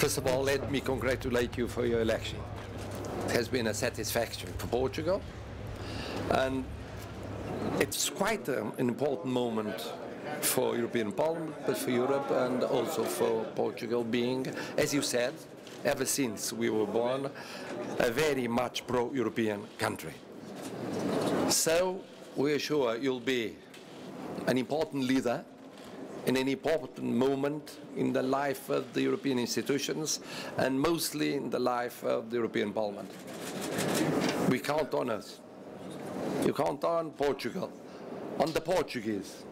First of all, let me congratulate you for your election. It has been a satisfaction for Portugal, and it's quite an important moment for European Parliament, but for Europe and also for Portugal being, as you said, ever since we were born, a very much pro-European country. So we are sure you'll be an important leader in an important moment in the life of the European institutions and mostly in the life of the European Parliament. We count on us. You count on Portugal, on the Portuguese.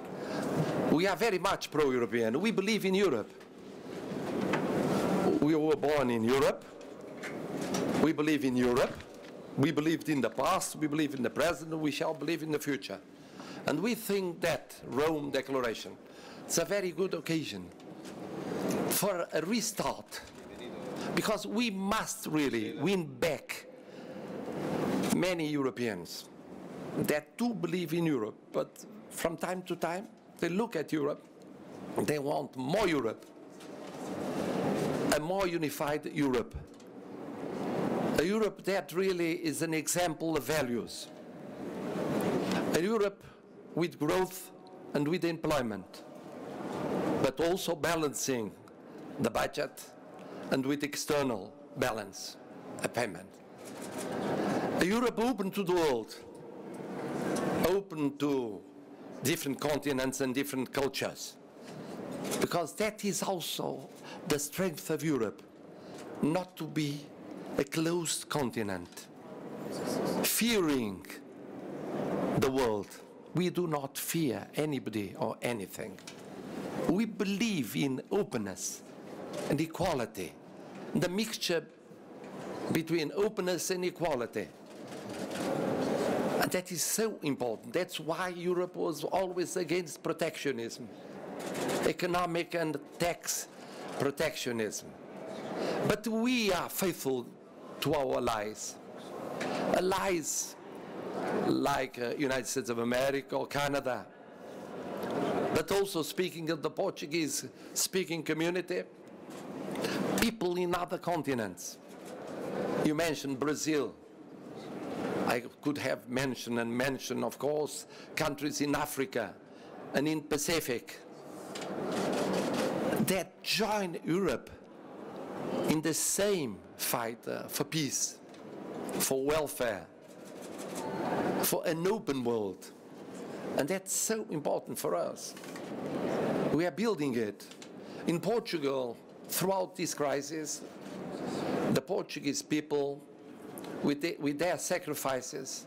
We are very much pro-European. We believe in Europe. We were born in Europe. We believe in Europe. We believed in the past. We believe in the present. We shall believe in the future. And we think that Rome Declaration is a very good occasion for a restart, because we must really win back many Europeans that do believe in Europe, but from time to time they look at Europe, they want more Europe, a more unified Europe, a Europe that really is an example of values, a Europe with growth and with employment, but also balancing the budget and with external balance, a payment. A Europe open to the world, open to different continents and different cultures, because that is also the strength of Europe, not to be a closed continent, fearing the world. We do not fear anybody or anything. We believe in openness and equality, the mixture between openness and equality. And that is so important. That's why Europe was always against protectionism, economic and tax protectionism. But we are faithful to our allies, allies like United States of America or Canada, but also speaking of the Portuguese-speaking community, people in other continents. You mentioned Brazil. I could have mentioned, of course, countries in Africa and in Pacific that join Europe in the same fight for peace, for welfare, for an open world. And that's so important for us. We are building it. In Portugal, throughout this crisis, the Portuguese people, with their sacrifices,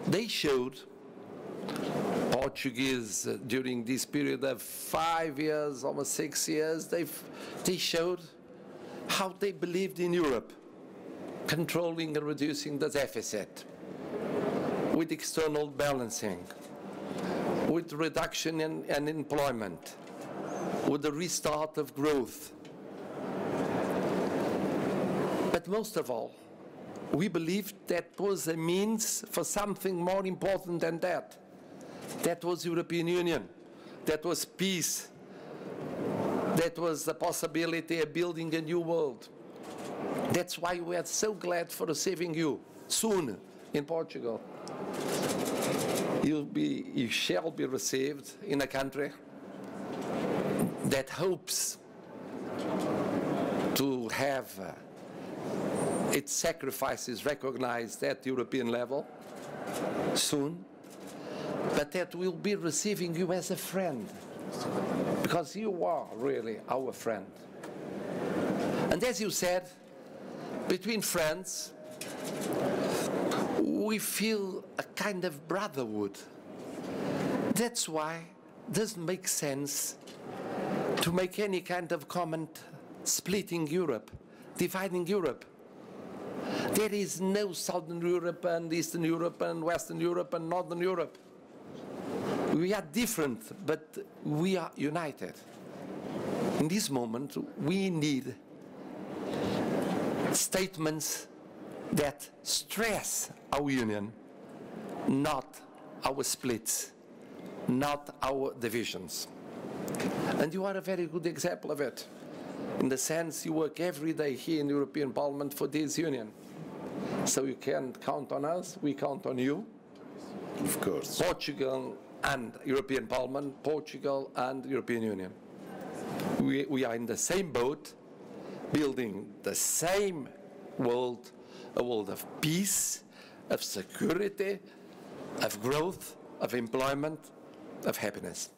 they showed, Portuguese during this period of 5 years, almost 6 years, they showed how they believed in Europe, controlling and reducing the deficit, with external balancing, with reduction in unemployment, with the restart of growth. But most of all, we believed that was a means for something more important than that. That was European Union, that was peace, that was the possibility of building a new world. That's why we are so glad for receiving you soon in Portugal. You shall be received in a country that hopes to have its sacrifices recognized at the European level soon, but that will be receiving you as a friend, because you are really our friend. And as you said, between friends, we feel a kind of brotherhood. That's why it doesn't make sense to make any kind of comment splitting Europe, dividing Europe. There is no Southern Europe and Eastern Europe and Western Europe and Northern Europe. We are different, but we are united. In this moment, we need statements that stress our union, not our splits, not our divisions. And you are a very good example of it. in the sense you work every day here in the European Parliament for this union. So you can count on us, we count on you. Of course. Portugal and European Parliament, Portugal and European Union. We are in the same boat, building the same world, a world of peace, of security, of growth, of employment, of happiness.